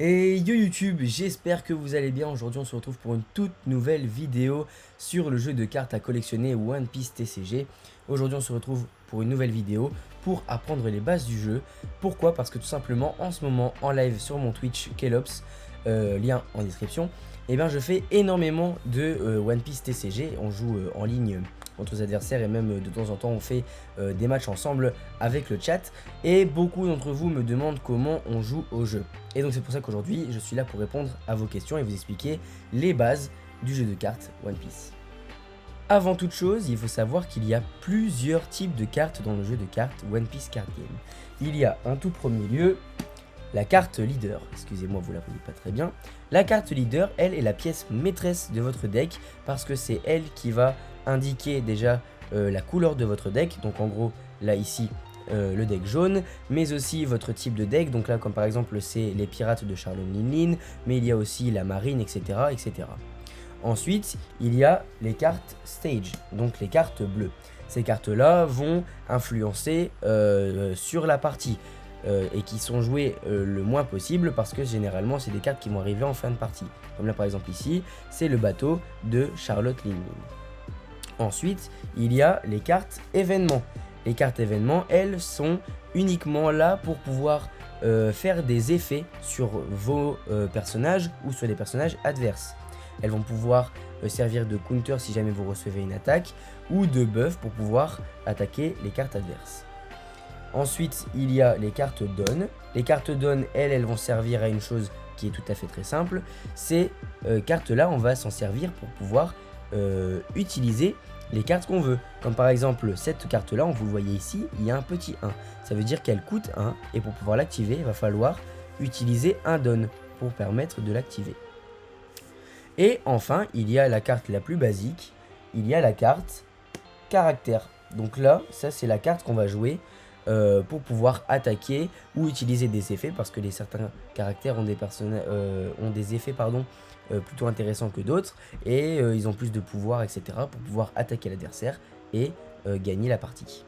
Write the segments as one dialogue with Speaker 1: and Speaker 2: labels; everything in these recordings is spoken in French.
Speaker 1: Et yo YouTube, j'espère que vous allez bien. Aujourd'hui on se retrouve pour une toute nouvelle vidéo sur le jeu de cartes à collectionner One Piece TCG. Aujourd'hui on se retrouve pour une nouvelle vidéo pour apprendre les bases du jeu. Pourquoi? Parce que tout simplement en ce moment en live sur mon Twitch Kelops, lien en description, et bien je fais énormément de One Piece TCG. On joue en ligne contre les adversaires et même de temps en temps on fait des matchs ensemble avec le chat, et beaucoup d'entre vous me demandent comment on joue au jeu, et donc c'est pour ça qu'aujourd'hui je suis là pour répondre à vos questions et vous expliquer les bases du jeu de cartes One Piece. Avant toute chose, il faut savoir qu'il y a plusieurs types de cartes dans le jeu de cartes One Piece Card Game. Il y a en tout premier lieu la carte leader, excusez-moi vous la voyez pas très bien. La carte leader, elle est la pièce maîtresse de votre deck parce que c'est elle qui va indiquer déjà la couleur de votre deck. Donc en gros là ici le deck jaune, mais aussi votre type de deck. Donc là comme par exemple c'est les pirates de Charlotte Linlin, mais il y a aussi la marine, etc., etc. Ensuite il y a les cartes stage, donc les cartes bleues. Ces cartes là vont influencer sur la partie. Et qui sont jouées le moins possible parce que généralement c'est des cartes qui vont arriver en fin de partie. Comme là par exemple ici, c'est le bateau de Charlotte Linlin. Ensuite, il y a les cartes événements. Les cartes événements, elles sont uniquement là pour pouvoir faire des effets sur vos personnages ou sur les personnages adverses. Elles vont pouvoir servir de counter si jamais vous recevez une attaque, ou de buff pour pouvoir attaquer les cartes adverses. Ensuite, il y a les cartes Dawn. Les cartes Dawn, elles vont servir à une chose qui est tout à fait très simple. Ces cartes-là, on va s'en servir pour pouvoir utiliser les cartes qu'on veut. Comme par exemple, cette carte-là, vous le voyez ici, il y a un petit 1. Ça veut dire qu'elle coûte 1, et pour pouvoir l'activer, il va falloir utiliser un Dawn pour permettre de l'activer. Et enfin, il y a la carte la plus basique, il y a la carte caractère. Donc là, ça c'est la carte qu'on va jouer pour pouvoir attaquer ou utiliser des effets, parce que certains caractères ont des effets plutôt intéressants que d'autres, et ils ont plus de pouvoir, etc., pour pouvoir attaquer l'adversaire et gagner la partie.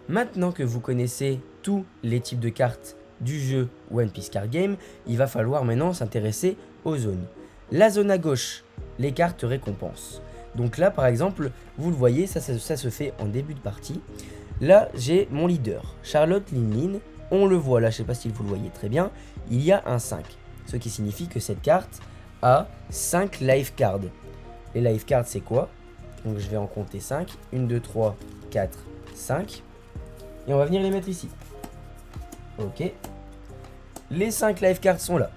Speaker 1: Maintenant que vous connaissez tous les types de cartes du jeu One Piece Card Game, il va falloir maintenant s'intéresser aux zones. La zone à gauche, les cartes récompenses. Donc là par exemple, vous le voyez, ça se fait en début de partie. Là, j'ai mon leader, Charlotte Linlin. On le voit là, je ne sais pas si vous le voyez très bien, il y a un 5. Ce qui signifie que cette carte a 5 life cards. Les life cards, c'est quoi? Donc je vais en compter 5. 1, 2, 3, 4, 5. Et on va venir les mettre ici. Ok. Les 5 life cards sont là.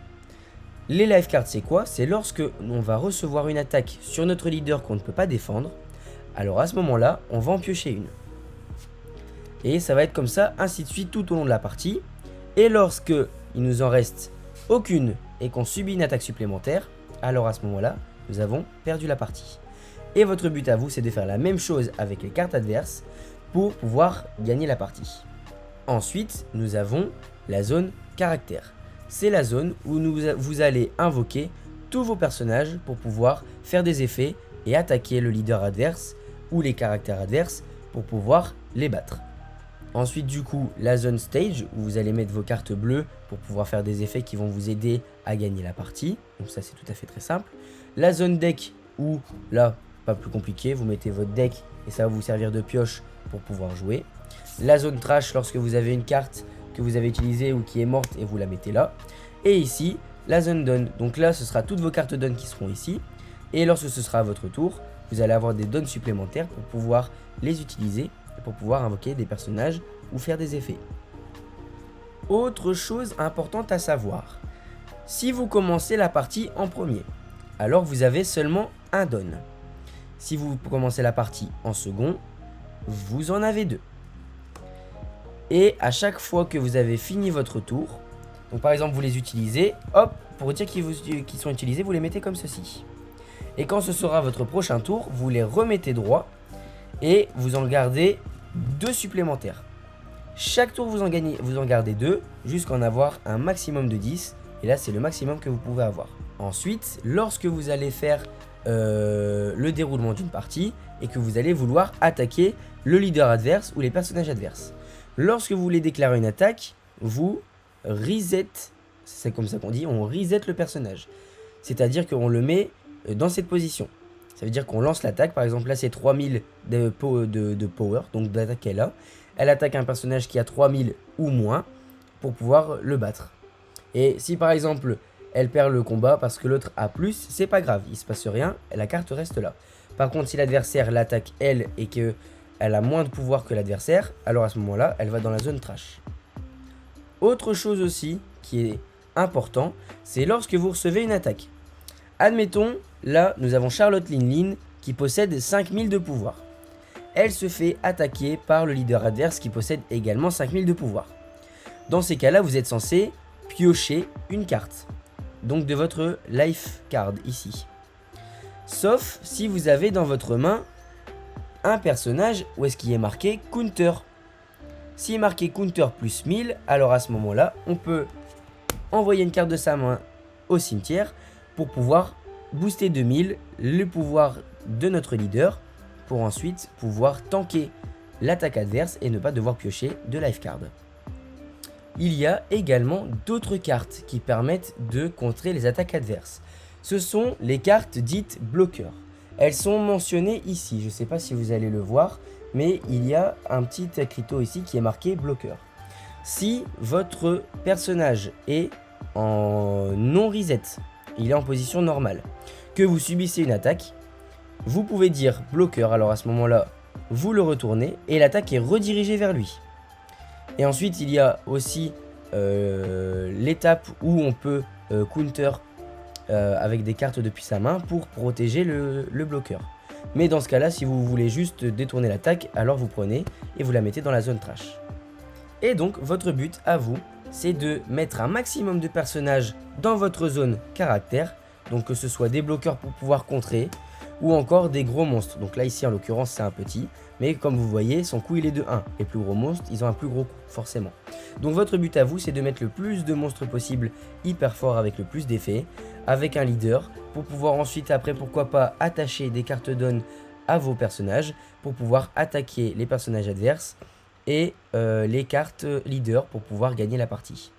Speaker 1: Les life cards, c'est quoi? C'est lorsque on va recevoir une attaque sur notre leader qu'on ne peut pas défendre. Alors à ce moment-là, on va en piocher une. Et ça va être comme ça, ainsi de suite, tout au long de la partie. Et lorsque il nous en reste aucune et qu'on subit une attaque supplémentaire, alors à ce moment-là, nous avons perdu la partie. Et votre but à vous, c'est de faire la même chose avec les cartes adverses pour pouvoir gagner la partie. Ensuite, nous avons la zone caractère. C'est la zone où vous allez invoquer tous vos personnages pour pouvoir faire des effets et attaquer le leader adverse ou les caractères adverses pour pouvoir les battre. Ensuite du coup, la zone stage où vous allez mettre vos cartes bleues pour pouvoir faire des effets qui vont vous aider à gagner la partie. Donc ça c'est tout à fait très simple. La zone deck où là, pas plus compliqué, vous mettez votre deck et ça va vous servir de pioche pour pouvoir jouer. La zone trash lorsque vous avez une carte que vous avez utilisée ou qui est morte et vous la mettez là. Et ici, la zone down. Donc là ce sera toutes vos cartes down qui seront ici. Et lorsque ce sera à votre tour, vous allez avoir des downs supplémentaires pour pouvoir les utiliser, pour pouvoir invoquer des personnages ou faire des effets. Autre chose importante à savoir, si vous commencez la partie en premier, alors vous avez seulement un down. Si vous commencez la partie en second, vous en avez 2. Et à chaque fois que vous avez fini votre tour, donc par exemple vous les utilisez, hop, pour dire qu'ils sont utilisés, vous les mettez comme ceci. Et quand ce sera votre prochain tour, vous les remettez droit et vous en gardez 2 supplémentaires. Chaque tour vous en gardez 2 jusqu'à en avoir un maximum de 10. Et là c'est le maximum que vous pouvez avoir. Ensuite, lorsque vous allez faire le déroulement d'une partie et que vous allez vouloir attaquer le leader adverse ou les personnages adverses. Lorsque vous voulez déclarer une attaque, vous reset c'est comme ça qu'on dit, on reset le personnage. C'est-à-dire qu'on le met dans cette position. Ça veut dire qu'on lance l'attaque, par exemple là c'est 3000 de power, donc d'attaque qu'elle a. Elle attaque un personnage qui a 3000 ou moins pour pouvoir le battre. Et si par exemple elle perd le combat parce que l'autre a plus, c'est pas grave, il se passe rien, la carte reste là. Par contre si l'adversaire l'attaque elle et qu'elle a moins de pouvoir que l'adversaire, alors à ce moment-là, elle va dans la zone trash. Autre chose aussi qui est important, c'est lorsque vous recevez une attaque. Admettons, là nous avons Charlotte Linlin qui possède 5000 de pouvoir. Elle se fait attaquer par le leader adverse qui possède également 5000 de pouvoir. Dans ces cas-là, vous êtes censé piocher une carte, donc de votre life card ici. Sauf si vous avez dans votre main un personnage où est-ce qu'il est marqué counter. S'il est marqué counter plus 1000, alors à ce moment-là, on peut envoyer une carte de sa main au cimetière pour pouvoir booster 2000 le pouvoir de notre leader pour ensuite pouvoir tanker l'attaque adverse et ne pas devoir piocher de life card. Il y a également d'autres cartes qui permettent de contrer les attaques adverses. Ce sont les cartes dites bloqueurs. Elles sont mentionnées ici, je ne sais pas si vous allez le voir, mais il y a un petit écriteau ici qui est marqué bloqueur. Si votre personnage est en non reset, il est en position normale, que vous subissez une attaque, vous pouvez dire bloqueur, alors à ce moment-là, vous le retournez et l'attaque est redirigée vers lui. Et ensuite, il y a aussi l'étape où on peut counter avec des cartes depuis sa main pour protéger le bloqueur. Mais dans ce cas-là, si vous voulez juste détourner l'attaque, alors vous prenez et vous la mettez dans la zone trash. Et donc, votre but à vous, c'est de mettre un maximum de personnages dans votre zone caractère, donc que ce soit des bloqueurs pour pouvoir contrer, ou encore des gros monstres. Donc là ici en l'occurrence c'est un petit, mais comme vous voyez son coût il est de 1. Les plus gros monstres ils ont un plus gros coût forcément. Donc votre but à vous c'est de mettre le plus de monstres possible hyper fort avec le plus d'effets, avec un leader, pour pouvoir ensuite après pourquoi pas attacher des cartes d'on à vos personnages, pour pouvoir attaquer les personnages adverses et les cartes leader pour pouvoir gagner la partie.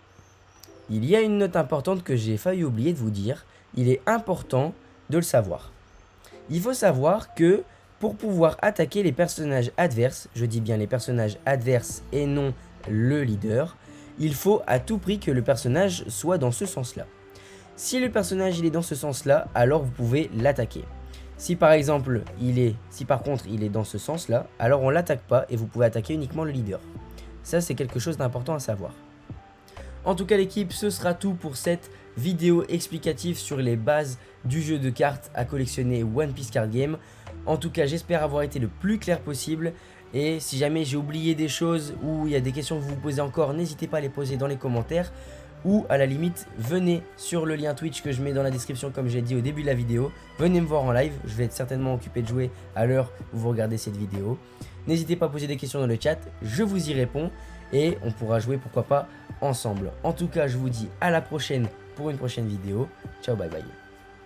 Speaker 1: Il y a une note importante que j'ai failli oublier de vous dire, il est important de le savoir. Il faut savoir que pour pouvoir attaquer les personnages adverses, je dis bien les personnages adverses et non le leader, il faut à tout prix que le personnage soit dans ce sens-là. Si le personnage il est dans ce sens-là, alors vous pouvez l'attaquer. Si par exemple, si par contre il est dans ce sens-là, alors on l'attaque pas et vous pouvez attaquer uniquement le leader. Ça c'est quelque chose d'important à savoir. En tout cas l'équipe, ce sera tout pour cette vidéo explicative sur les bases du jeu de cartes à collectionner One Piece Card Game. En tout cas j'espère avoir été le plus clair possible et si jamais j'ai oublié des choses ou il y a des questions que vous vous posez encore, n'hésitez pas à les poser dans les commentaires ou à la limite venez sur le lien Twitch que je mets dans la description comme j'ai dit au début de la vidéo. Venez me voir en live, je vais être certainement occupé de jouer à l'heure où vous regardez cette vidéo. N'hésitez pas à poser des questions dans le chat, je vous y réponds et on pourra jouer pourquoi pas ensemble. En tout cas je vous dis à la prochaine pour une prochaine vidéo. Ciao bye bye.